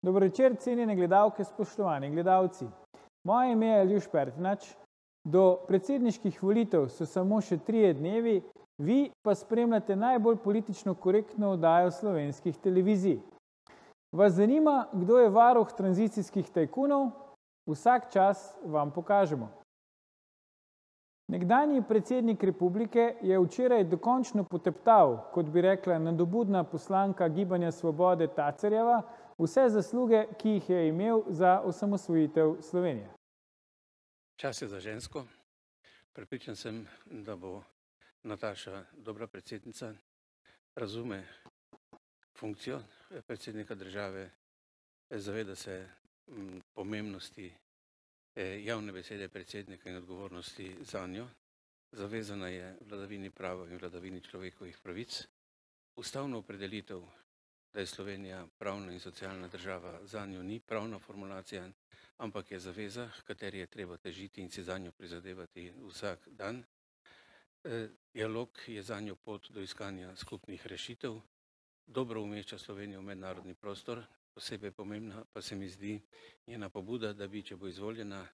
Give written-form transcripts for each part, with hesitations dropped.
Dobro večer, cenjene gledalke, spoštovani gledalci. Moje ime je Aljuš Pertinač. Do predsedniških volitev so samo še 3 dnevi, vi pa spremljate najbolj politično korektno oddajo slovenskih televizij. Vas zanima, kdo je varuh tranzicijskih tajkunov? Vsak čas vam pokažemo. Nekdanji predsednik republike je včeraj dokončno poteptal, kot bi rekla nadobudna poslanka Gibanja Svobode Tacerjeva, vse zasluge, ki jih je imel za osamosvojitev Slovenije. Čas je za žensko. Prepričan sem, da bo Nataša dobra predsednica, razume funkcijo predsednika države, zaveda se pomembnosti javne besede predsednika in odgovornosti za njo, zavezana je vladavini prava in vladavini človekovih pravic. Ustavno opredelitev, da je Slovenija pravna in socialna država, za njo ni pravna formulacija, ampak je zaveza, h kateri je treba težiti in si za njo prizadevati vsak dan. Dialog je za njo pot do iskanja skupnih rešitev, dobro umešča Slovenijo v mednarodni prostor, posebej pomembna pa se mi zdi njena pobuda, da bi, če bo izvoljena,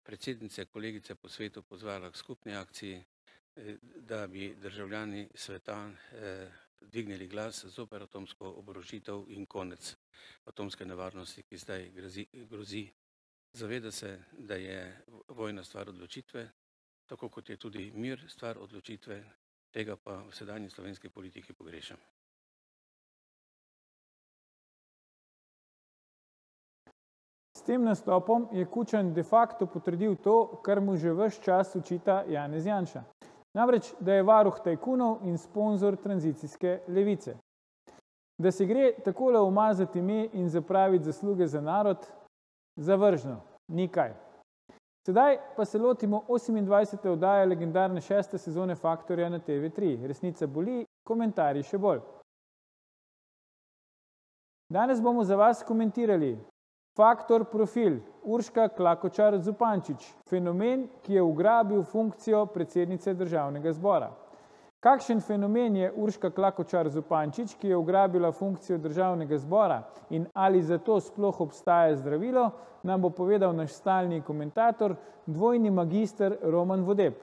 predsednice, kolegice po svetu pozvala k skupni akciji, da bi državljani sveta dvignili glas zoper atomsko oborožitev in konec atomske nevarnosti, ki zdaj grozi. Zaveda se, da je vojna stvar odločitve, tako kot je tudi mir stvar odločitve, tega pa v sedanji slovenski politiki pogrešam. S tem nastopom je Kučan de facto potrdil to, kar mu že ves čas očita Janez Janša. Namreč, da je varuh tajkunov in sponzor tranzicijske levice. Da se gre takole umazati ime in zapraviti zasluge za narod, zavržno, ni kaj. Sedaj pa se lotimo 28. oddaje legendarne 6. sezone Faktorja na TV3. Resnica boli, komentarji še bolj. Danes bomo za vas komentirali Faktor profil Urška Klakočar Zupančič, fenomen, ki je ugrabil funkcijo predsednice Državnega zbora. Kakšen fenomen je Urška Klakočar Zupančič, ki je ugrabila funkcijo Državnega zbora in ali zato sploh obstaja zdravilo, nam bo povedal naš stalni komentator, dvojni magister Roman Vodeb.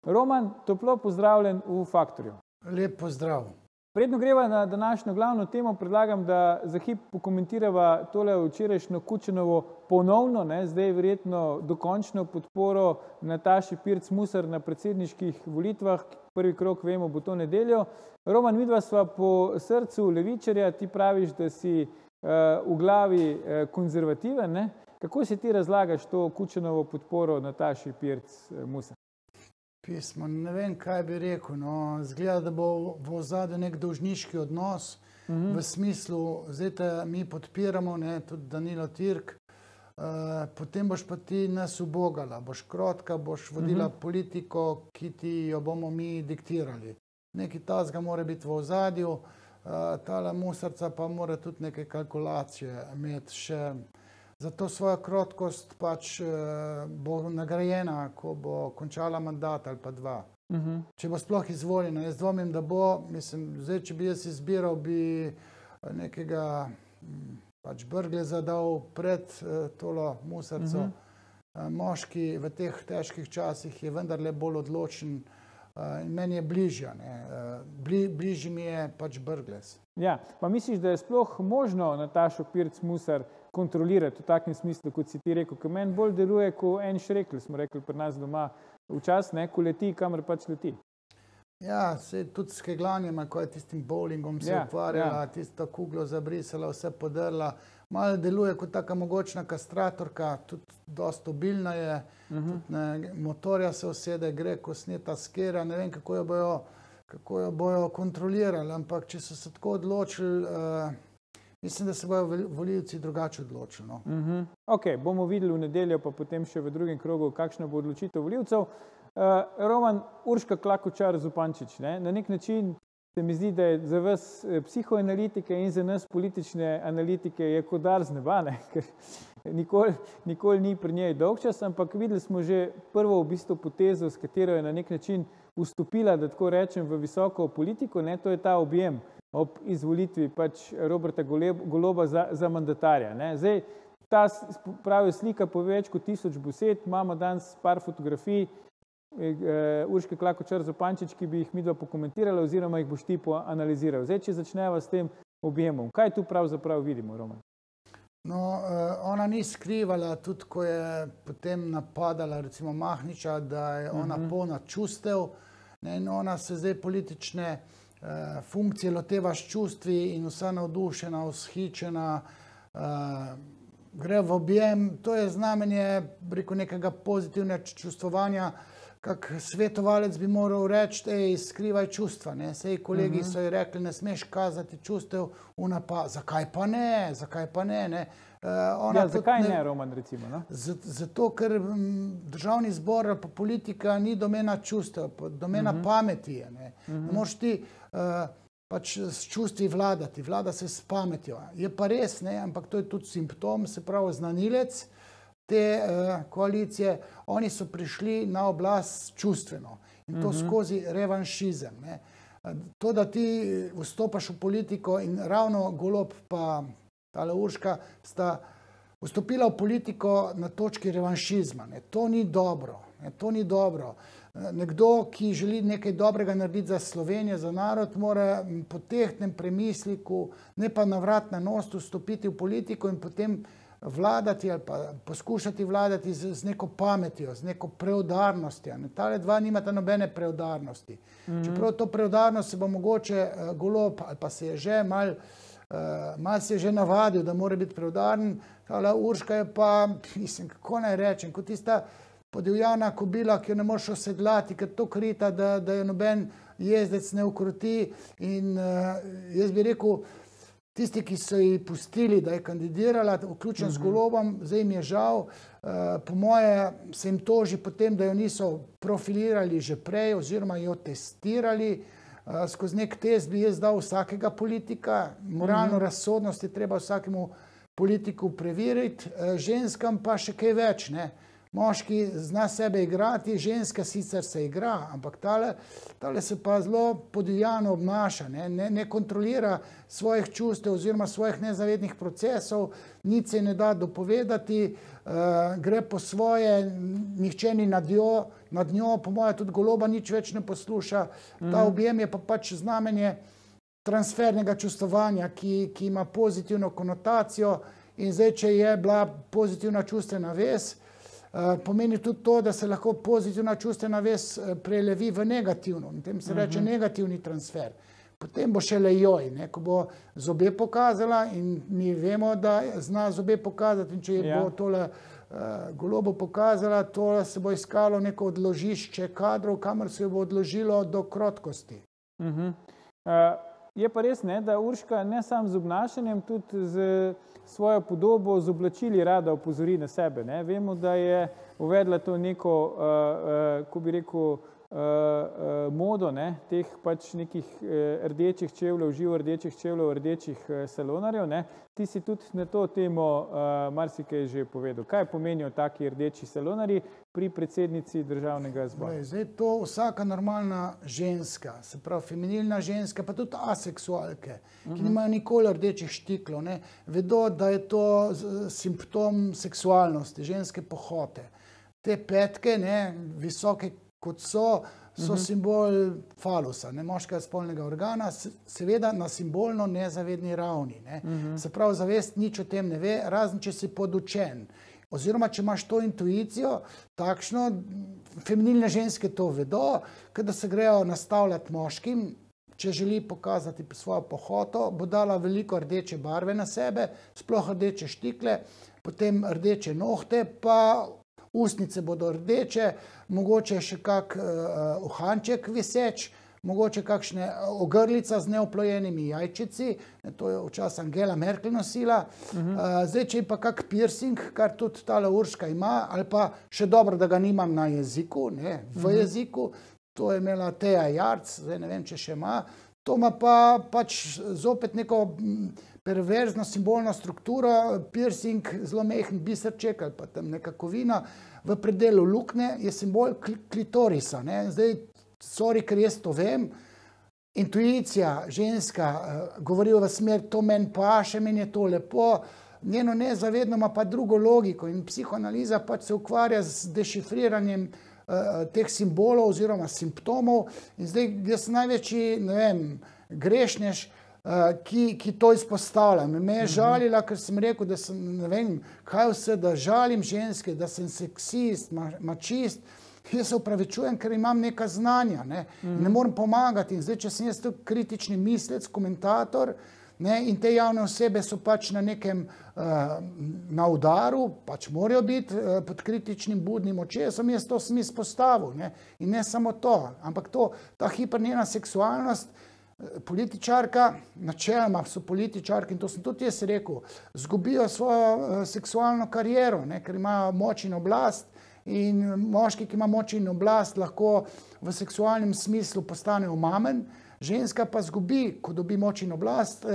Roman, toplo pozdravljen v Faktorju. Lep pozdrav. Predno greva na današnjo glavno temo, predlagam, da za hip pokomentirava tole včerajšnjo Kučanovo ponovno, zdaj verjetno dokončno podporo Nataši Pirc Musar na predsedniških volitvah. Prvi krog, vemo, bo to nedeljo. Roman, midva sva po srcu levičarja, ti praviš, da si v glavi konzervativen. Kako si ti razlagaš to Kučanovo podporo Nataši Pirc Musar? Pismo, ne vem, kaj bi rekel. Zgleda, da bo v ozadju nek dolžniški odnos, v smislu, zdaj te mi podpiramo, tudi Danilo Türk, potem boš pa ti nas ubogala, boš krotka, boš vodila politiko, ki ti jo bomo mi diktirali. Nekaj tazga mora biti v ozadju, tale Musarca pa mora tudi neke kalkulacije imeti še. Zato svojo krotkost pač bo nagrajena, ko bo končala mandat ali pa 2. Če bo sploh izvoljena, jaz dvomim, da bo, zdaj, če bi jaz izbiral, bi nekega pač Brgleza dal pred tolo Musarco. Moški v teh težkih časih je vendarle bolj odločen in meni je bližja. Bližji mi je pač Brglez. Ja, pa misliš, da je sploh možno Natašo Pirc Musar kontrolirati v takem smislu, kot si ti rekel, ker meni bolj deluje kot en šrekl, smo rekli pri nas doma včas, ko leti, kamor pač leti. Ja, se tudi s keglanjem, ko je tistim bowlingom se ukvarjala, tisto kuglo zabrisala, vse podrla. Malo deluje kot taka mogočna kastratorka, tudi dosti obilna je, motorja se usede, gre ko sneta skera, ne vem, kako jo bojo kontrolirali, ampak če so se tako odločili, mislim, da se bojo volivci drugače odločili. Ok, bomo videli v nedeljo, pa potem še v drugem krogu, kakšna bo odločitev volivcev. Roman, Urška Klakočar Zupančič, na nek način se mi zdi, da je za vas psihoanalitike in za nas politične analitike je kot dar z neba, ker nikoli ni pri njej dolgčas, ampak videli smo že prvo v bistvu potezo, s katero je na nek način vstopila, da tako rečem, v visoko politiko, to je ta objem ob izvolitvi pač Roberta Goloba za mandatarja. Ne. Zdaj, ta pravi slika po več kot 1000 besed, imamo danes par fotografij Urške Klakočar Zupančič, ki bi jih midva pokomentirala oziroma jih boš ti poanaliziral. Zdaj, če začneva s tem objemom, kaj tu pravzaprav vidimo, Roman? No, ona ni skrivala, tudi ko je potem napadala recimo Mahniča, da je ona polna čustev, ne, in ona se zdaj politične funkcije loteva s čustvi in vsa navdušena, vzhičena, gre v objem, to je znamenje, rekel, nekega pozitivnega čustvovanja, kak svetovalec bi moral reči, skrivaj čustva, ne, sej kolegi so ji rekli, ne smeš kazati čustev, ona pa, zakaj pa ne, ne. Zakaj ne, Roman, recimo, no? Zato, ker državni zbor ali pa politika ni domena čustev, domena pameti je, ne. Ne moš ti pač s čustvi vladati, vlada se s pametjo. Je pa res, ne, ampak to je tudi simptom, se pravi znanilec te koalicije, oni so prišli na oblast čustveno in to skozi revanšizem, ne. To, da ti vstopaš v politiko in ravno Golob pa tale Urška sta vstopila v politiko na točki revanšizma, ne. To ni dobro, ne, to ni dobro. Nekdo, ki želi nekaj dobrega narediti za Slovenijo, za narod, mora po tehtnem premisliku, ne pa na vrat na nos vstopiti v politiko in potem vladati ali pa poskušati vladati z neko pametjo, z neko preudarnostjo. Tale dva nimata nobene preudarnosti. Čeprav to preudarnost se bo mogoče Golob ali pa se je že malo se je že navadil, da mora biti preudaren, tale Urška je pa, mislim, kako naj rečem, kot tista podivjana kobila, ki jo ne moreš osedlati, ker to krita, da je noben jezdec ne ukroti in jaz bi rekel, tisti, ki so ji pustili, da je kandidirala, vključno s Golobom, zdaj jim je žal, po moje se jim toži potem, da jo niso profilirali že prej oziroma jo testirali. Skozi nek test bi jaz dal vsakega politika, moralno razsodnost je treba vsakemu politiku preveriti, ženskam pa še kaj več, ne. Moški zna sebe igrati, ženska sicer se igra, ampak tale se pa zelo podivjano obnaša, ne kontrolira svojih čustev oziroma svojih nezavednih procesov, nič se ne da dopovedati, gre po svoje, nihče ni nad njo, po moje tudi Goloba nič več ne posluša. Ta objem je pa pač znamenje transfernega čustvovanja, ki ima pozitivno konotacijo in zdaj, če je bila pozitivna čustvena vez, pomeni tudi to, da se lahko pozitivna čustvena vez prelevi v negativno. Tem se reče negativni transfer. Potem bo šele joj, ne, ko bo zobe pokazala in mi vemo, da zna zobe pokazati in če bo tole Golobo pokazala, tole se bo iskalo neko odložišče kadrov, kamor se jo bo odložilo do krotkosti. Je pa res, ne, da Urška ne samo z obnašanjem, tudi z svojo podobo, z oblačili rada opozori na sebe, ne. Vemo, da je uvedla to neko, ko bi rekel, modo, ne, teh pač nekih rdečih čevljev, živo rdečih čevljev, rdečih salonarjev, ne. Ti si tudi na to temo marsikaj že povedal. Kaj pomenijo taki rdeči salonarji pri predsednici državnega zbora? Zdaj to vsaka normalna ženska, se pravi feminilna ženska, pa tudi aseksualke, ki nimajo nikoli rdečih štiklov, ne, vedo, da je to simptom seksualnosti, ženske pohote. Te petke, ne, visoke kot so simbol falusa, ne, moškega spolnega organa, seveda na simbolno nezavedni ravni, ne. Se pravi, zavest nič o tem ne ve, razen če si podučen. Oziroma, če imaš to intuicijo, takšno, feminilne ženske to vedo, kada se grejo nastavljati moškim, če želi pokazati svojo pohoto, bo dala veliko rdeče barve na sebe, sploh rdeče štikle, potem rdeče nohte, pa ustnice bodo rdeče, mogoče še kak uhanček viseč, mogoče kakšne ogrlica z neoplojenimi jajčici, to je včasih Angela Merkel nosila. Zdaj, če je pa kak piercing, kar tudi tale Urška ima, ali pa še dobro, da ga nimam na jeziku, ne, v jeziku, to je imela Teja Jarc, zdaj ne vem, če še ima, to ima pa pač zopet neko perverzno simbolno strukturo, piercing, zelo mehen biserček ali pa tam neka kovina v predelu luknje je simbol klitorisa, ne. Zdaj, sorry, ker jaz to vem, intuicija ženska govori v smer, to meni paše, meni je to lepo, njeno nezavedno ima pa drugo logiko in psihoanaliza pač se ukvarja z dešifriranjem teh simbolov oziroma simptomov in zdaj jaz sem največji, ne vem, grešnež, ki to izpostavljam. Me je žalila, ker sem rekel, da sem, ne vem, kaj vse, da žalim ženske, da sem seksist, mačist. Jaz se upravičujem, ker imam neka znanja, ne morem pomagati. In zdaj, če sem jaz kritični mislec, komentator, in te javne osebe so pač na nekem na udaru, pač morajo biti pod kritičnim budnim očesom, jaz to sem izpostavil. In ne samo to, ampak ta hipernjena seksualnost, političarka, načeloma so političarki, in to sem tudi jaz rekel, zgubijo svojo seksualno kariero, ker imajo moč in oblast in moški, ki ima moč in oblast, lahko v seksualnem smislu postane omamen, ženska pa zgubi, ko dobi moč in oblast,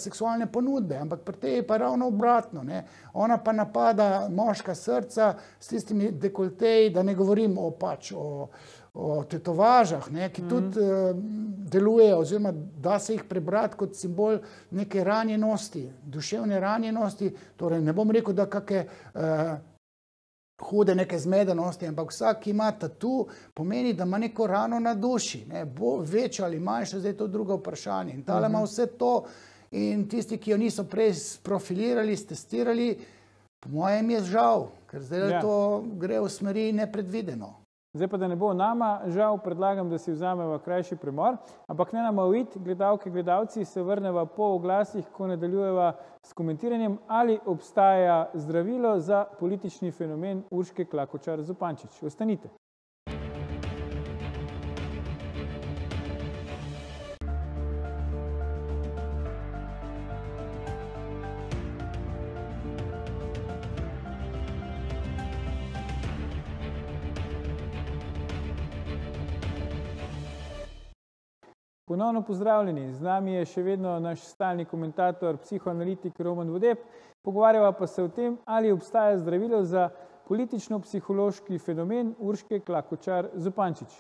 seksualne ponudbe, ampak pri tej je pa ravno obratno. Ona pa napada moška srca s tistimi dekolteji, da ne govorim o tetovažah, ki tudi delujejo, oziroma da se jih prebrati kot simbol neke ranjenosti, duševne ranjenosti, torej ne bom rekel, da kakšne hude neke zmedenosti, ampak vsak, ki ima tatu, pomeni, da ima neko rano na duši, bo večja ali manjša, zdaj je to drugo vprašanje. In tale ima vse to in tisti, ki jo niso prej sprofilirali, stestirali, po mojem je žal, ker zdaj to gre v smeri nepredvideno. Zdaj pa, da ne bo nama, žal predlagam, da si vzameva krajši premor, ampak ne nama uiti, gledalke, gledalci, se vrneva po oglasih, ko nadaljujeva s komentiranjem, ali obstaja zdravilo za politični fenomen Urške Klakočar Zupančič. Ostanite. Ponovno pozdravljeni, z nami je še vedno naš stalni komentator, psihoanalitik Roman Vodeb. Pogovarjava pa se o tem, ali obstaja zdravilo za politično-psihološki fenomen Urške Klakočar Zupančič.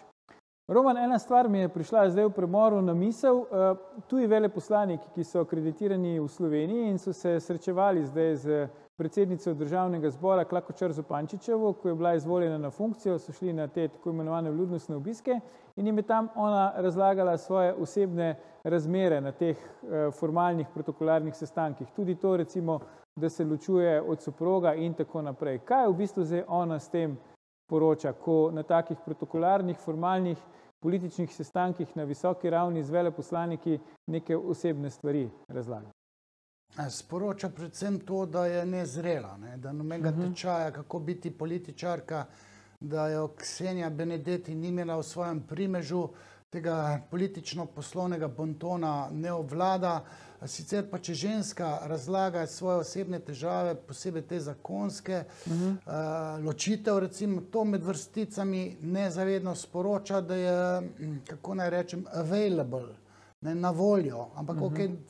Roman, ena stvar mi je prišla zdaj v premoru na misel. Tuji veleposlaniki, ki so akreditirani v Sloveniji in so se srečevali zdaj z predsednico Državnega zbora Klakočar Zupančičevo, ko je bila izvoljena na funkcijo, so šli na te tako imenovane vljudnostne obiske in jim je tam ona razlagala svoje osebne razmere na teh formalnih protokolarnih sestankih. Tudi to recimo, da se ločuje od soproga in tako naprej. Kaj v bistvu zdaj ona s tem poroča, ko na takih protokolarnih, formalnih političnih sestankih na visoki ravni z veleposlaniki neke osebne stvari razlaga? Sporoča predvsem to, da je nezrela, da nobenega tečaja, kako biti političarka, da jo Ksenija Benedetti ni imela v svojem primežu, tega politično-poslovnega bontona ne obvlada. Sicer pa, če ženska razlaga svoje osebne težave, posebej te zakonske, ločitev, recimo to med vrsticami nezavedno sporoča, da je, kako naj rečem, available, na voljo, ampak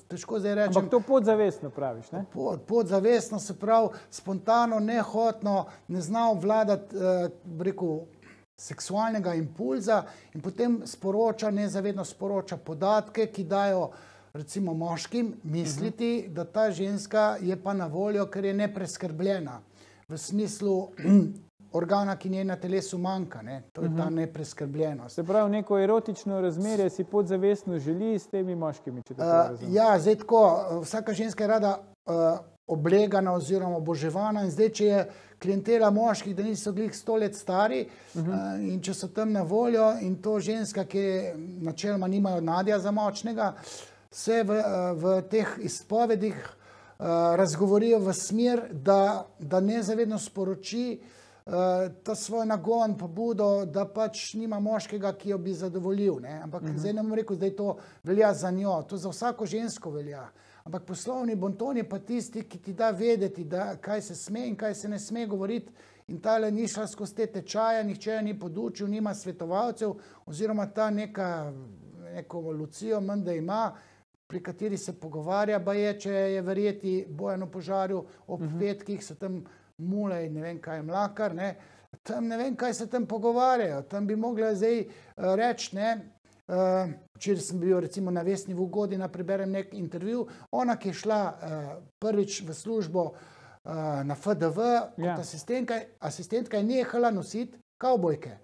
težko zdaj rečem. Ampak to podzavestno praviš, ne? Podzavestno se pravi, spontano, nehotno, ne zna obvladati, rekel, seksualnega impulza in potem sporoča, nezavedno sporoča podatke, ki dajo recimo moškim misliti, da ta ženska je pa na voljo, ker je nepreskrbljena. V smislu organa, ki njej na telesu manjka, to je ta nepreskrbljenost. Se pravi, neko erotično razmerje si podzavestno želi s temi moškimi, če tako razumem. Ja, zdaj tako, vsaka ženska je rada oblegana oziroma oboževana in zdaj, če je klientela moških, da niso glih 100 let stari in če so tam na voljo in to ženska, ki načeloma nimajo nadja za močnega, se v teh izpovedih razgovorijo v smer, da nezavedno sporoči ta svoj nagon, pobudo, da pač nima moškega, ki jo bi zadovoljil. Ampak zdaj ne bom rekel, da to velja za njo, to za vsako žensko velja. Ampak poslovni bonton je pa tisti, ki ti da vedeti, kaj se sme in kaj se ne sme govoriti. In tale ni šla skozi te tečaje, nihče ni podučil, nima svetovalcev, oziroma ta neko Lucijo menda ima, pri kateri se pogovarja, baje, če je verjeti Bojanu Požarju ob petkih, so tam Mulej, ne vem kaj, Mlakar, tam ne vem kaj se tam pogovarjajo, tam bi mogla zdaj reči, Včeraj sem bil recimo na Vesni Vugodina, preberem nek intervju, ona, ki je šla prvič v službo na FDV kot asistentka, je nehala nositi kavbojke.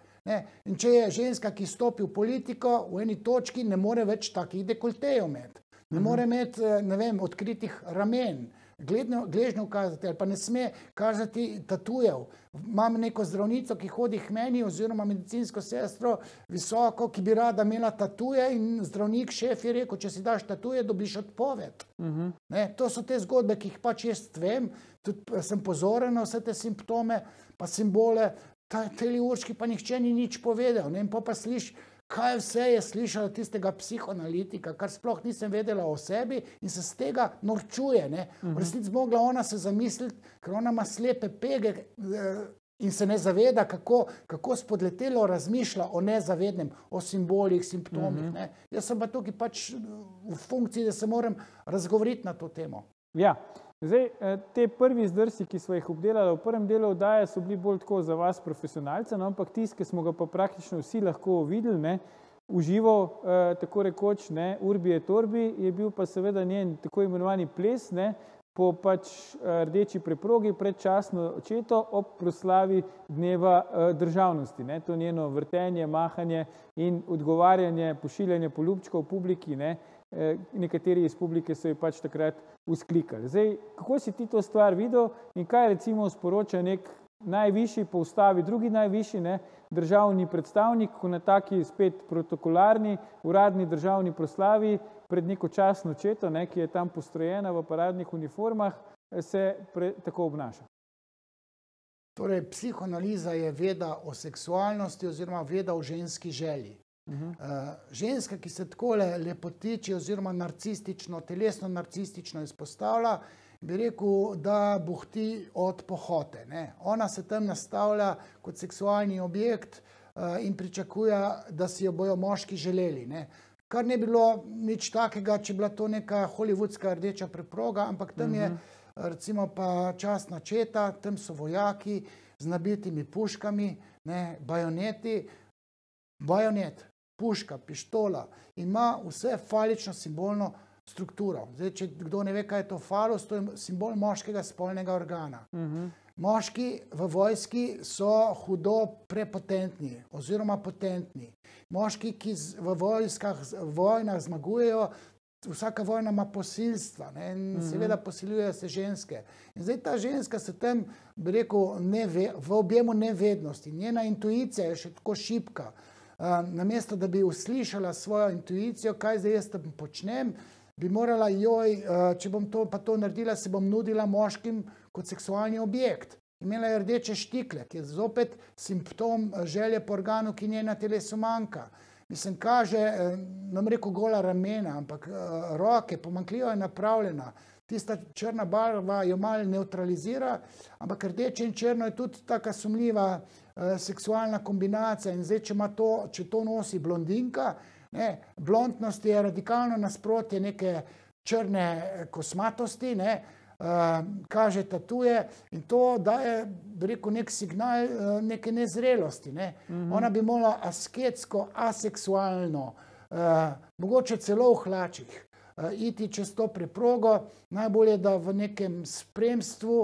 In če je ženska, ki stopi v politiko, v eni točki ne more več takih dekoltejev imeti. Ne more imeti, ne vem, odkritih ramen, gležnjev kazati, ali pa ne sme kazati tatujev. Imam neko zdravnico, ki hodi k meni, oziroma medicinsko sestro visoko, ki bi rada imela tatuje, in zdravnik, šef je rekel, če si daš tatuje, dobiš odpoved. To so te zgodbe, ki jih pač jaz vem, tudi sem pozoren na vse te simptome, pa simbole, teli Urški pa nihče ni nič povedal. In pa sliš, kaj vse je slišala tistega psihoanalitika, kar sploh nisem vedela o sebi, in se z tega norčuje. V resnici mogla ona se zamisliti, ker ona ima slepe pege in se ne zaveda, kako spodletelo razmišlja o nezavednem, o simbolih, simptomih. Jaz sem pa tukaj pač v funkciji, da se moram razgovoriti na to temo. Ja, zdaj, te prvi zdrsi, ki smo jih obdelali v prvem delu oddaje, so bili bolj tako za vas profesionalce, ampak tisti, ki smo ga pa praktično vsi lahko videli, uživo, tako rekoč, urbi et orbi, je bil pa seveda njen tako imenovani ples, po pač rdeči preprogi predčasno četo ob proslavi dneva državnosti. To njeno vrtenje, mahanje in odgovarjanje, pošiljanje poljubčkov publiki, nekateri iz publike so jo pač takrat vzklikali. Zdaj, kako si ti to stvar videl in kaj recimo sporoča nek najvišji, po ustavi drugi najvišji, državni predstavnik, ko na taki spet protokolarni, uradni državni proslavi pred neko častno četo, ki je tam postrojena v paradnih uniformah, se tako obnaša? Torej, psihoanaliza je veda o seksualnosti oziroma veda o ženski želji. Ženska, ki se takole lepotiči oziroma narcistično, telesno narcistično izpostavlja, bi rekel, da buhti od pohote. Ona se tam nastavlja kot seksualni objekt in pričakuje, da si jo bojo moški želeli. Kar ne bilo nič takega, če bila to neka hollywoodska rdeča preproga, ampak tam je recimo pa častna četa, tam so vojaki z nabitimi puškami, bajonet, puška, pištola, ima vse falično simbolno strukturo. Zdaj, če kdo ne ve, kaj je to falus, to je simbol moškega spolnega organa. Moški v vojski so hudo prepotentni oziroma potentni. Moški, ki v vojnah zmagujejo, vsaka vojna ima posilstva, in seveda posiljujejo se ženske. In zdaj ta ženska se tam, bi rekel, v objemu nevednosti. Njena intuicija je še tako šibka. Namesto, da bi uslišala svojo intuicijo, kaj zdaj jaz tam počnem, bi morala če bom pa to naredila, se bom nudila moškim kot seksualni objekt. Imela je rdeče štikle, ki je zopet simptom želje po organu, ki njej na telesu manjka. Mislim, kaže, nam rekel gola ramena, ampak roke, pomanjkljivo je napravljena. Tista črna barva jo malo neutralizira, ampak rdeče in črno je tudi taka sumljiva seksualna kombinacija. In zdaj, če to nosi blondinka, blondnost je radikalno nasprotje neke črne kosmatosti, kaže tatuje, in to daje, bi rekel, nek signal neke nezrelosti. Ona bi morala asketsko, aseksualno, mogoče celo v hlačih, iti čez to preprogo, najbolje, da v nekem spremstvu.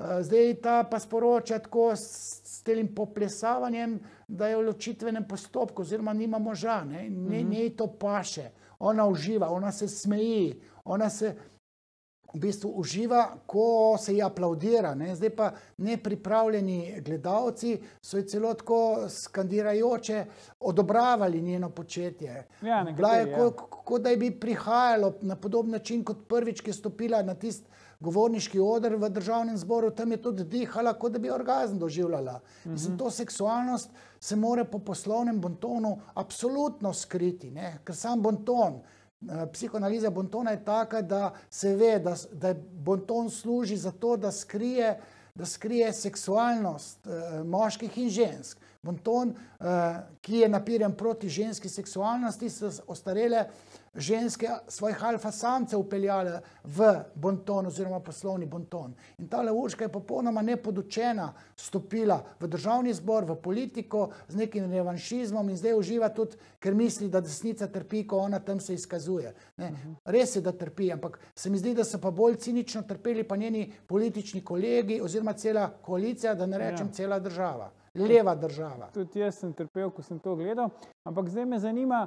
Zdaj ta pa sporoča tako s telim poplesavanjem, da je v ločitvenem postopku oziroma nima moža, njej to paše. Ona uživa, ona se smeji, ona se v bistvu uživa, ko se ji aplaudira. Zdaj pa nepripravljeni gledalci so ji celo tako skandirajoče odobravali njeno početje. Bila je, kot da bi prihajalo na podoben način, kot prvič, ki je stopila na tisti govorniški oder v državnem zboru, tam je tudi dihala, kot da bi orgazm doživljala. Mislim, to seksualnost se mora po poslovnem bontonu absolutno skriti, ker sam bonton, psihoanaliza bontona je taka, da se ve, da bonton služi za to, da skrije seksualnost moških in žensk. Bonton, ki je napirjen proti ženski seksualnosti, so ostarele ženske svojih alfa samcev upeljale v bonton oziroma poslovni bonton. In tale Urška je popolnoma nepodučena stopila v državni zbor, v politiko z nekim revanšizmom in zdaj uživa tudi, ker misli, da desnica trpi, ko ona tam se izkazuje. Ne? Res je, da trpi, ampak se mi zdi, da so pa bolj cinično trpeli pa njeni politični kolegi oziroma cela koalicija, da ne rečem cela država. Leva država. Tudi jaz sem trpel, ko sem to gledal, ampak zdaj me zanima,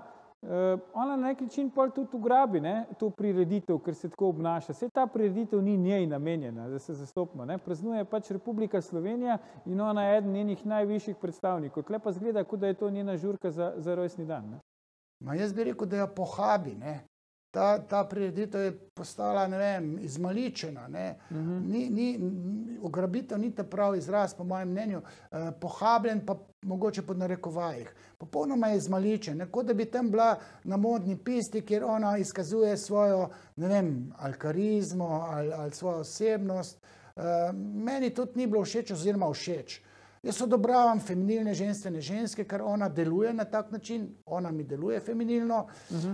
ona na nek način pol tudi ugrabi to prireditev, ker se tako obnaša. Saj ta prireditev ni njej namenjena, da se zastopimo. Praznuje pač Republika Slovenija in ona je eden njenih najvišjih predstavnikov. Tle pa zgleda, kot da je to njena žurka za rojstni dan. Ma jaz bi rekel, da jo pohabi. Ta prireditev je postala, ne vem, izmaličena. Ugrabitev ni ta pravi izraz, po mojem mnenju, pohabljen pa mogoče pod narekovajih. Popolnoma je izmaličen, kot da bi tam bila na modni pisti, kjer ona izkazuje svojo, ne vem, ali karizmo, ali svojo osebnost. Meni tudi ni bilo všeč oziroma všeč. Jaz odobravam feminilne ženstvene ženske, ker ona deluje na tak način, ona mi deluje feminilno,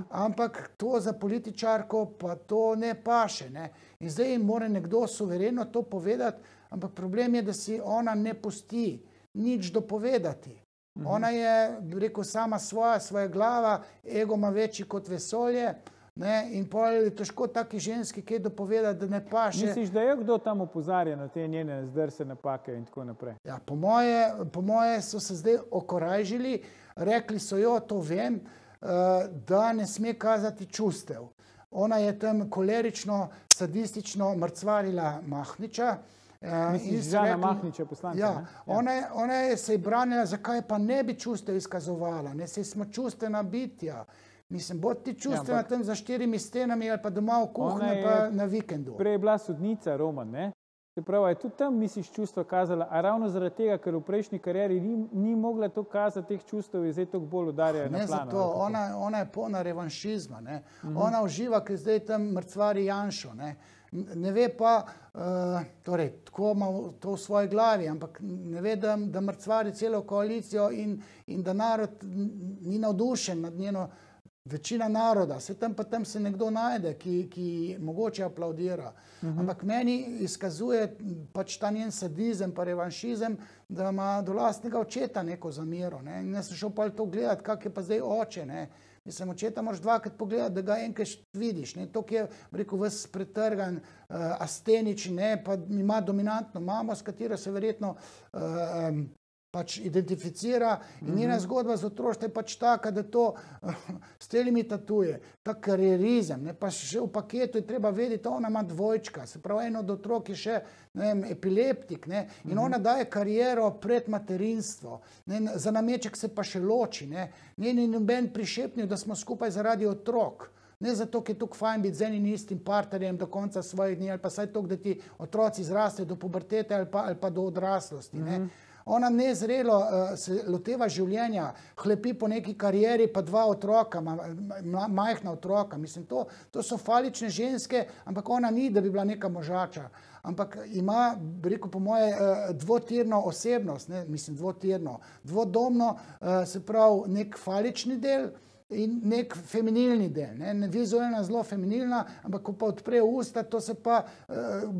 ampak to za političarko pa to ne paše. In zdaj jim mora nekdo suvereno to povedati, ampak problem je, da si ona ne pusti nič dopovedati. Ona je, rekel, sama svoja glava, ego ima večji kot vesolje, in pol je težko taki ženski kaj dopovedati, da ne paše. Misliš, da je kdo tam opozarja na te njene zdrse, napake in tako naprej? Ja, po moje so se zdaj okorajžili, rekli so jo, to vem, da ne sme kazati čustev. Ona je tam kolerično, sadistično mrcvarila Mahniča. Misliš, Žana Mahniča poslanca? Ja, ona je se branila, zakaj pa ne bi čustev izkazovala, saj smo čustvena bitja. Mislim, bod ti čustvena tam za 4 stenami ali pa doma v kuhinji pa na vikendu. Prej je bila sodnica Roman, se pravi, je tudi tam misliš čustva kazala, a ravno zaradi tega, ker v prejšnji karieri ni mogla to kazati, teh čustev je zdaj toliko bolj udarjajo na plano. Ne zato, ona je polna revanšizma, ona uživa, ker zdaj tam mrcvari Janšo, ne ve pa, torej, tako ima to v svoji glavi, ampak ne ve, da mrcvari celo koalicijo in da narod ni navdušen nad njeno večina naroda, tam se nekdo najde, ki mogoče aplaudira. Ampak meni izkazuje pač ta njen sadizem pa revanšizem, da ima do lastnega očeta neko zamero. In jaz sem šel pa to gledati, kak je pa zdaj oče. Mislim, očeta moraš dvakrat pogledati, da ga enkrat vidiš. To, ki je, rekel, ves pretrgan, astenič, pa ima dominantno mamo, s katero se verjetno pač identificira in njena zgodba z otroštva je pač taka, da to s telimi tatuje, ta karierizem, pa še v paketu je treba vedeti, ona ima dvojčka, se pravi, en od otrok je še, ne vem, epileptik, in ona daje kariero pred materinstvo, za nameček se pa še loči, ni noben prišepnil, da smo skupaj zaradi otrok. Ne zato, ker je tukaj fajn biti z enim istim partnerjem do konca svojih dni, ali pa saj toliko, da ti otroci zrastejo do pubertete ali pa do odraslosti. Ona nezrelo se loteva življenja, hlepi po neki karieri, pa 2 otroka, majhna otroka. Mislim, to so falične ženske, ampak ona ni, da bi bila neka možača. Ampak ima, rekel po moje, dvotirno osebnost, mislim dvotirno, dvodomno, se pravi nek falični del in nek feminilni del. Vizualna zelo feminilna, ampak ko pa odpre usta, to se pa,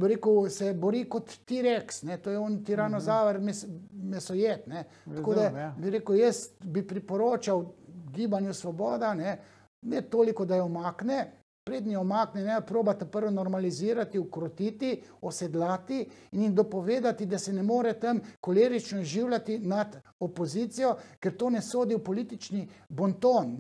rekel, se bori kot T-rex, to je on tiranozaver mesojet. Tako da bi rekel, jaz bi priporočal gibanju Svoboda, ne toliko, da jo omakne, prednji omakne, probate prvo normalizirati, ukrotiti, osedlati in jim dopovedati, da se ne more tam kolerično življati nad opozicijo, ker to ne sodi v politični bonton,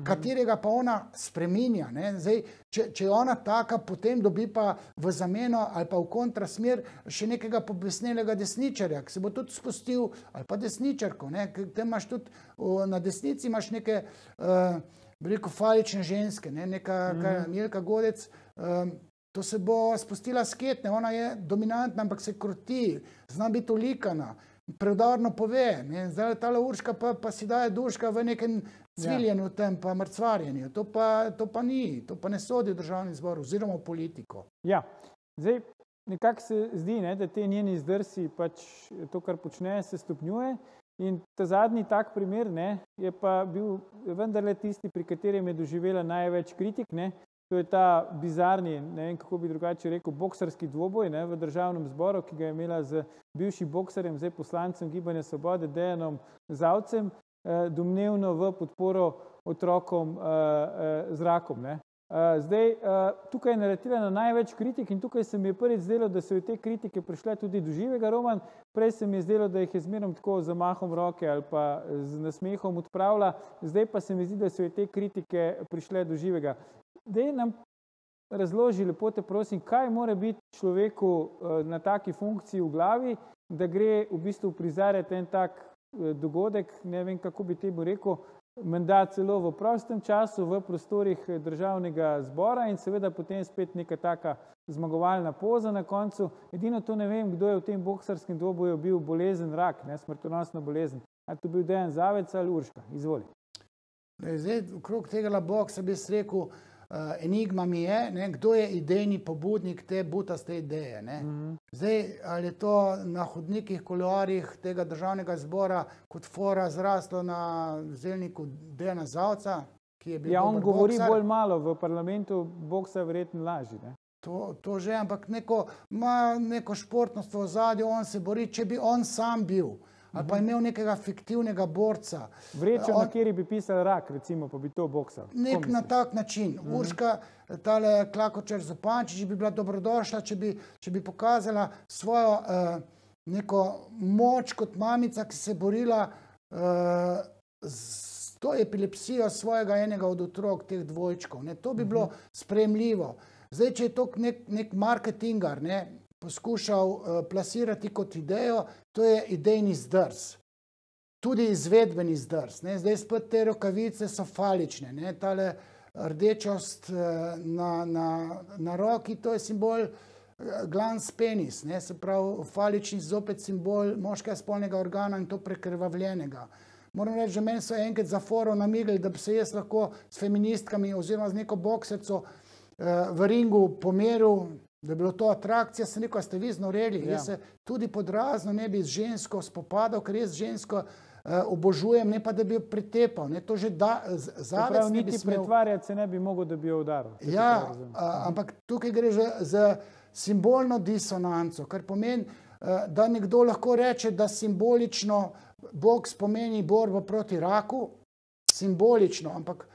katerega pa ona spreminja. Zdaj, če je ona taka, potem dobi pa v zameno ali pa v kontrasmer še nekega pobesnelega desničarja, ki se bo tudi spustil, ali pa desničarko, tam imaš tudi, na desnici imaš neke bi rekel, falične ženske, neka Milka Godec, to se bo spustila sketne, ona je dominantna, ampak se kroti, zna biti olikana, preudarno pove, zdaj tale Urška pa si daje duška v nekem cviljenju tem, pa mrcvarjenju, to pa ni, to pa ne sodi v državni zbor oziroma v politiko. Ja, zdaj nekako se zdi, da te njeni zdrsi, pač to, kar počne, se stopnjuje In ta zadnji tak primer, ne, je pa bil vendarle tisti, pri katerem je doživela največ kritik, ne. To je ta bizarni, ne vem, kako bi drugače rekel, boksarski dvoboj, ne, v Državnem zboru, ki ga je imela z bivšim boksarjem, zdaj poslancem Gibanja Svobode, Dejanom Zavcem, domnevno v podporo otrokom z rakom, ne. Zdaj, tukaj je naletela na največ kritik in tukaj se mi je prvič zdelo, da so te kritike prišle tudi do živega, Roman. Prej se mi je zdelo, da jih je zmerom tako z zamahom roke ali pa z nasmehom odpravila, zdaj pa se mi zdi, da so te kritike prišle do živega. Daj nam razloži, lepo te prosim, kaj mora biti človeku na taki funkciji v glavi, da gre v bistvu prizarjati en tak dogodek, ne vem, kako bi temu rekel, menda celo v prostem času, v prostorih Državnega zbora in seveda potem spet neka taka zmagovalna poza na koncu. Edino to ne vem, kdo je v tem boksarskem dvoboju bil bolezen rak, ne, smrtonosna bolezen. A to bil Dejan Zavec ali Urška? Izvoli. Zdaj, okrog tega boksa bi rekel, enigma mi je, ne, kdo je idejni pobudnik te butaste ideje. Ne. Zdaj, ali je to na hodnikih, kuloarjih tega Državnega zbora kot fora zraslo na zelniku Dejana Zavca, ki je bil ja, on dober govori boksar. bolj malo, v parlamentu boksa verjetno lažje. Ne. To že, ampak ima neko športnost v ozadju, on se bori, če bi on sam bil, ali pa imel nekega fiktivnega borca. Vrečo, na kateri bi pisal rak, recimo, pa bi to boksal. Nek na tak način. Urška, tale Klakočar Zupančič bi bila dobrodošla, če bi pokazala svojo neko moč kot mamica, ki se je borila s to epilepsijo svojega enega od otrok, teh dvojčkov. Ne. To bi bilo sprejemljivo. Zdaj, če je to nek marketingar, ne, poskušal plasirati kot idejo, to je idejni zdrs. Tudi izvedbeni zdrs. Ne. Zdaj spet te rokavice so falične. Ne. Tale rdečost na roki, to je simbol glans penis. Ne. Se pravi, falični zopet simbol moškega spolnega organa in to prekrvavljenega. Moram reči, že meni so enkrat za foro namigli, da bi se jaz lahko s feministkami oziroma z neko bokserco v ringu pomeril, da je bilo to atrakcija, sem rekel, a ste vi znoreli. Ja. Jaz se tudi podrazno ne bi z žensko spopadal, ker jaz žensko obožujem, ne pa da bi jo pretepal. Ne, to že Zavec ne bi smel. Niti pretvarjati se ne bi mogel, da bi jo udaril. Ja, ampak tukaj gre že za simbolno disonanco, kar pomeni, da nekdo lahko reče, da simbolično boks pomeni borbo proti raku, simbolično, ampak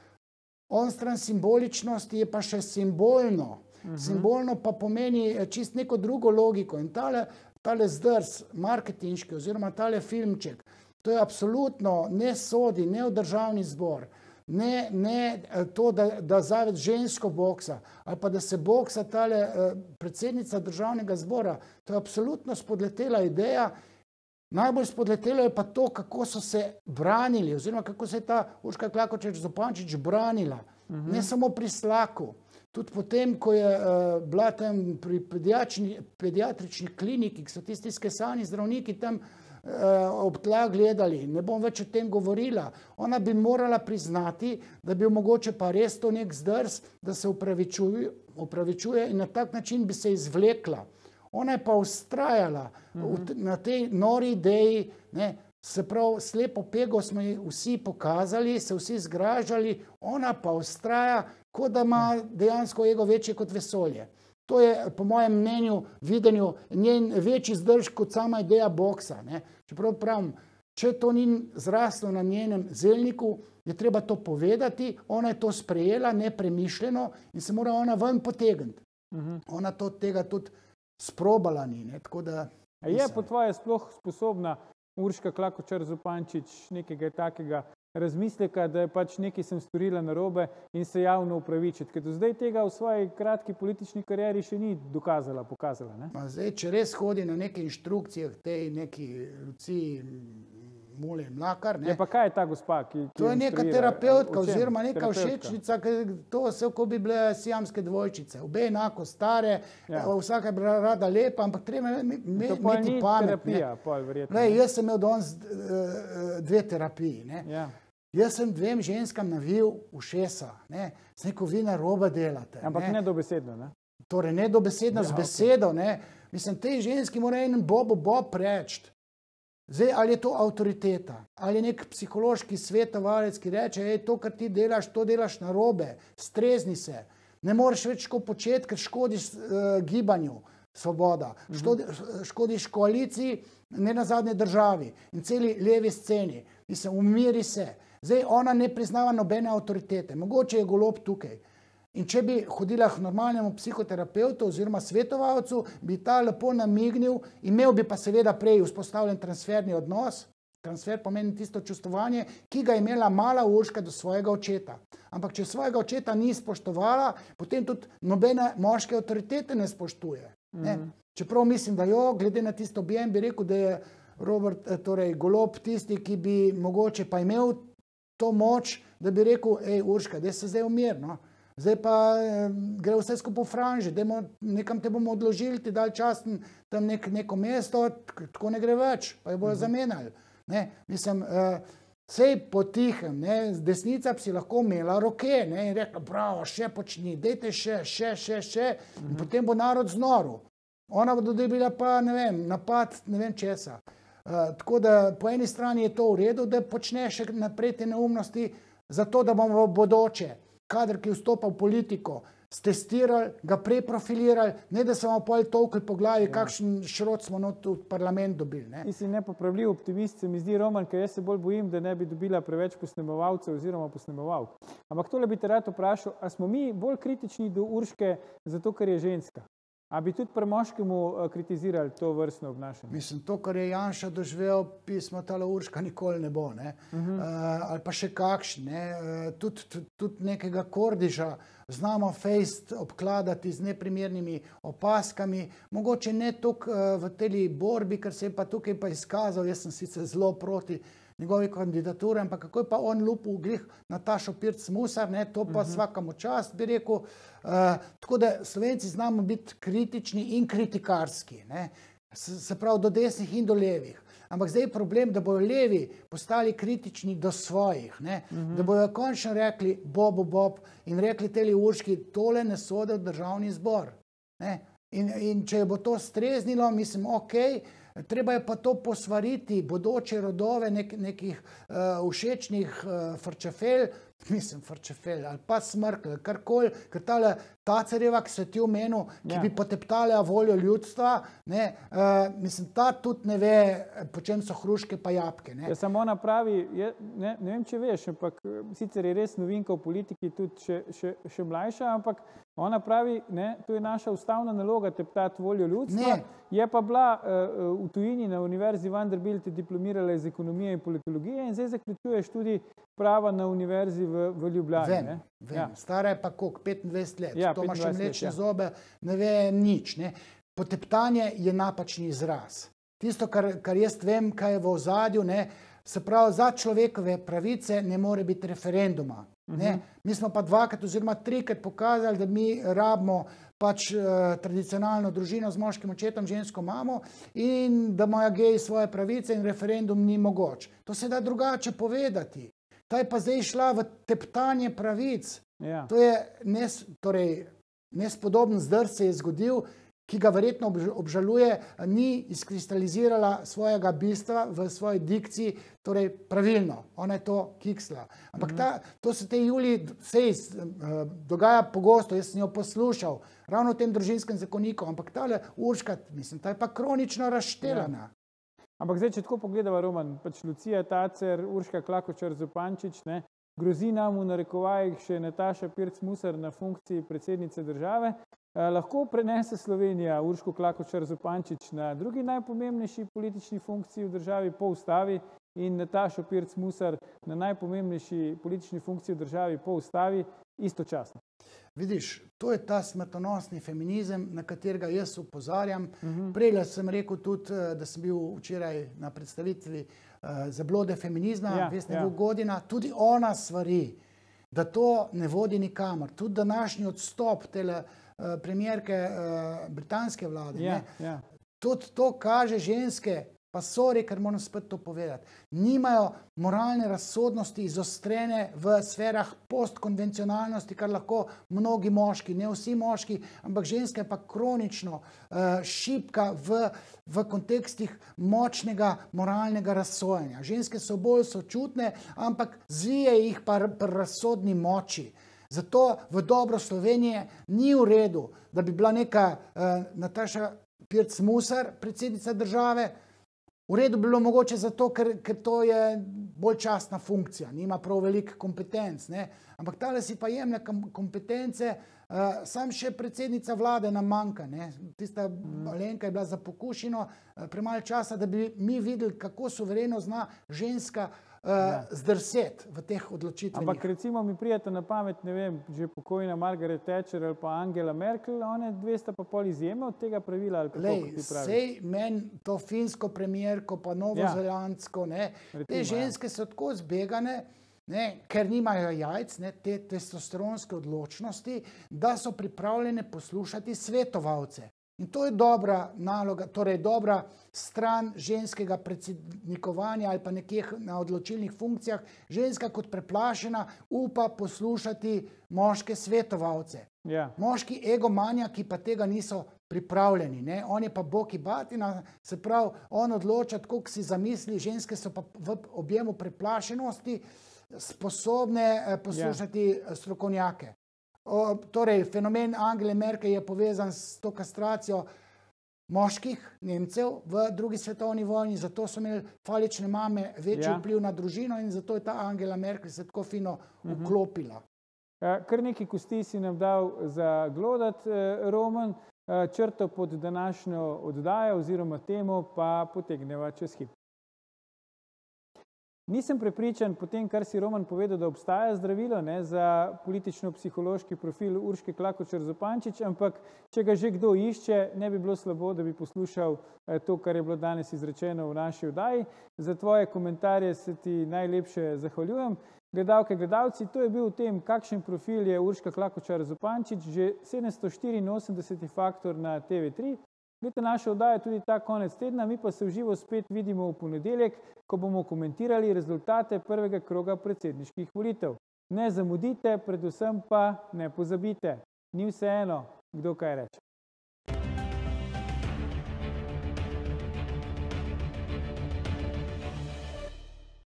onstran simboličnosti je pa še simbolno. Simbolno pa pomeni čist neko drugo logiko in tale zdrs, marketinški oziroma tale filmček, to je absolutno ne sodi, ne v Državni zbor, ne to, da Zavec žensko boksa ali pa da se boksa tale predsednica Državnega zbora, to je absolutno spodletela ideja. Najbolj spodletelo je pa to, kako so se branili oziroma kako se je ta Urška Klakočar Zupančič branila. Ne samo pri Slaku. Tudi potem, ko je bila tam pri pediatrični kliniki, ki so tisti skesani zdravniki tam ob tla gledali, ne bom več o tem govorila. Ona bi morala priznati, da bi mogoče pa res to nek zdrs, da se opravičuje in na tak način bi se izvlekla. Ona je pa ustrajala na tej nori ideji, ne, se pravi, slepo pego smo ji vsi pokazali, se vsi zgražali, ona pa ustraja, kot da ima dejansko ego večje kot vesolje. To je, po mojem mnenju, videnju, njen večji zdrž kot sama ideja boksa. Ne. Čeprav pravim, če to ni zraslo na njenem zelniku, je treba to povedati, ona je to sprejela, nepremišljeno in se mora ona ven potegniti. Ona tega tudi sprobala ni. Ne, tako da, je po tvoje sploh sposobna Urška Klakočar Zupančič nekega takega razmisleka, da je pač nekaj sem storila narobe in se javno upravičiti, ker do zdaj tega v svoji kratki politični karieri še ni pokazala. Ne? Zdaj, če res hodi na neke inštrukcije tej neki Luciji Mule Mlakar. Ne? Ja, pa kaj je ta gospa, ki to je neka terapeutka oziroma neka všečnica, to se ko bi bile siamske dvojčice. Obe enako stare, vsaka je bila rada lepa, ampak treba imeti pamet. Terapija, jaz sem imel danes 2 terapiji. Ne? Ja. Jaz sem 2 ženskam navil ušesa. Ne? Sem rekel, vi narobe delate. Ampak ne dobesedno, ne? Torej, ne dobesedno, z besedo. Ne? Mislim, tej ženski mora enem bob reči. Zdaj, ali je to avtoriteta, ali je nek psihološki svetovalec, ki reče, to, kar ti delaš, to delaš narobe, strezni se, ne moreš več tako početi, ker škodiš gibanju Svoboda, škodiš koaliciji, ne nazadnje državi in celi levi sceni. Mislim, umiri se. Zdaj, ona ne priznava nobene avtoritete, mogoče je Golob tukaj. In če bi hodila k normalnemu psihoterapeutu oziroma svetovalcu, bi ta lepo namignil, imel bi pa seveda prej vzpostavljen transferni odnos. Transfer pomeni tisto čustvovanje, ki ga je imela mala Urška do svojega očeta. Ampak če svojega očeta ni spoštovala, potem tudi nobene moške avtoritete ne spoštuje. Ne? Čeprav mislim, da glede na tisto objem bi rekel, da je Golob tisti, ki bi mogoče pa imel to moč, da bi rekel, Urška, daj se zdaj umir, no? Zdaj pa gre vse skupaj v franži, nekam te bomo odložili, ti dali čas tam neko mesto, tako ne gre več, pa jo bojo zamenjali. Mislim, sej potihem, desnica bi si lahko imela roke in rekla, bravo, še počni, dejte še, in potem bo narod znoril. Ona bo dobila pa, ne vem, napad, ne vem česa. Tako da po eni strani je to v redu, da počne še naprej te neumnosti, zato da bomo v bodoče kader, ki vstopa v politiko, stestirali, ga preprofilirali, ne da se bomo pol tolkli po glavi, kakšen šrot smo v parlament dobili. Ti si nepopravljiv optimist, se mi zdi, Roman, ker jaz se bolj bojim, da ne bi dobila preveč posnemovalcev oziroma posnemovalk. Ampak tole bi te rad vprašal, a smo mi bolj kritični do Urške zato, ker je ženska? A bi tudi pri moškemu kritizirali to vrstno obnašanje? Mislim, to, kar je Janša doživel, pismo tale Urška nikoli ne bo. Ali pa še kakšen. Tudi nekega Kordiša znamo fejst obkladati z neprimernimi opaskami. Mogoče ne toliko v tej borbi, ker se je pa tukaj pa izkazal. Jaz sem sicer zelo proti njegovi kandidaturi, ampak kako je pa on lupil glih Natašo Pirc Musar, to pa svakamu čast, bi rekel. Tako da Slovenci znamo biti kritični in kritikarski, se pravi do desnih in do levih. Ampak zdaj je problem, da bojo levi postali kritični do svojih, da bojo končno rekli Bob in rekli teli Urški, tole ne sode v državni zbor. In če bo to streznilo, mislim, okej, treba je pa to posvariti, bodoče rodove nekih všečnih frčefel, ali pa Smrkl, karkoli, ker tale Tacerjeva, ki se ti omenil, ki bi poteptala voljo ljudstva, mislim, ta tudi ne ve, po čem so hruške pa jabke. Ja, samo ona pravi, ne vem, če veš, ampak sicer je res novinka v politiki, tudi še mlajša, ampak ona pravi, to je naša ustavna naloga, teptati voljo ljudstva. Je pa bila v tujini na Univerzi Vanderbilt, diplomirala iz ekonomije in politologije in zdaj zaključuje študij prava na univerzi v Ljubljani. Vem. Stara je pa koliko? 25 let. To ima še mlečne zobe, ne ve nič. Poteptanje je napačni izraz. Tisto, kar jaz vem, kaj je v ozadju, se pravi, za človekove pravice ne more biti referenduma. Mi smo pa dvakrat oziroma trikrat pokazali, da mi rabimo pač tradicionalno družino z moškim očetom, žensko mamo in da imajo geji svoje pravice in referendum ni mogoč. To se da drugače povedati. Ta je pa zdaj šla v teptanje pravic. To je nespodoben zdrs se je zgodil, ki ga verjetno obžaluje, ni izkristalizirala svojega bistva v svoji dikciji, torej pravilno. Ona je to kiksla. Ampak to se tej Juliji dogaja pogosto, jaz sem jo poslušal, ravno v tem družinskem zakoniku, ampak tale Urška, mislim, ta je pa kronično razštelana. Ampak zdaj, če tako pogledava, Roman, pač Lucija Tacer, Urška Klakočar Zupančič, grozi nam v narekovajih še Nataša Pirc Musar na funkciji predsednice države. Lahko prenese Slovenija Urško Klakočar Zupančič na drugi najpomembnejši politični funkciji v državi po ustavi in Natašo Pirc Musar na najpomembnejši politični funkciji v državi po ustavi istočasno. Vidiš, to je ta smrtonosni feminizem, na katerega jaz opozarjam. Prej sem rekel tudi, da sem bil včeraj na predstavitvi Zablode feminizma, Vesne Godina, tudi ona svari, da to ne vodi nikamor. Tudi današnji odstop tele premijerke britanske vlade. Tudi to kaže ženske, pa sorry, ker moram spet to povedati, nimajo moralne razsodnosti izostrene v sferah postkonvencionalnosti, kar lahko mnogi moški, ne vsi moški, ampak ženska je pa kronično šibka v kontekstih močnega moralnega razsojanja. Ženske so bolj sočutne, ampak zvije jih pa razsodni moči. Zato v dobro Slovenije ni v redu, da bi bila neka Nataša Pirc Musar, predsednica države. V redu bi bilo mogoče zato, ker to je bolj častna funkcija, nima prav veliko kompetenc, ne? Ampak tale si pa jemlje kompetence, sam še predsednica vlade nam manjka, ne? Tista Alenka je bila za pokušino premalo časa, da bi mi videli, kako suvereno zna ženska zdrseti v teh odločitvenih. Ampak recimo mi prijete na pamet, ne vem, že pokojna Margaret Thatcher ali pa Angela Merkel, one dve sta pa pol izjeme od tega pravila, ali kako ti praviš? Sej meni to finsko premierko, pa novozelandsko, ne, te ženske so tako zbegane, ne, ker nimajo jajc, ne, te testosteronske odločnosti, da so pripravljene poslušati svetovalce. In to je dobra naloga, torej dobra stran ženskega predsednikovanja ali pa nekje na odločilnih funkcijah. Ženska kot preplašena upa poslušati moške svetovalce. Moški egomanjaki pa tega niso pripravljeni, ne? On je pa boki batina, se pravi, on odloča, koliko si zamisli, ženske so pa v objemu preplašenosti sposobne poslušati strokovnjake. Torej, fenomen Angele Merkel je povezan s to kastracijo moških Nemcev v drugi svetovni vojni, zato so imeli falične mame večji vpliv na družino in zato je ta Angela Merkel se tako fino vklopila. Kar nekaj kosti si nam dal za glodat, Roman, črto pod današnjo oddajo oziroma temo pa potegneva čez hip. Nisem prepričan po tem, kar si Roman povedal, da obstaja zdravilo za politično-psihološki profil Urške Klakočar Zupančič, ampak če ga že kdo išče, ne bi bilo slabo, da bi poslušal to, kar je bilo danes izrečeno v naši oddaji. Za tvoje komentarje se ti najlepše zahvaljujem. Gledalke, gledalci, to je bil v tem, kakšen profil je Urška Klakočar Zupančič, že 784. faktor na TV3. Gledajte našo oddajo tudi ta konec tedna, mi pa se v živo spet vidimo v ponedeljek, ko bomo komentirali rezultate prvega kroga predsedniških volitev. Ne zamudite, predvsem pa ne pozabite. Ni vseeno, kdo kaj reče.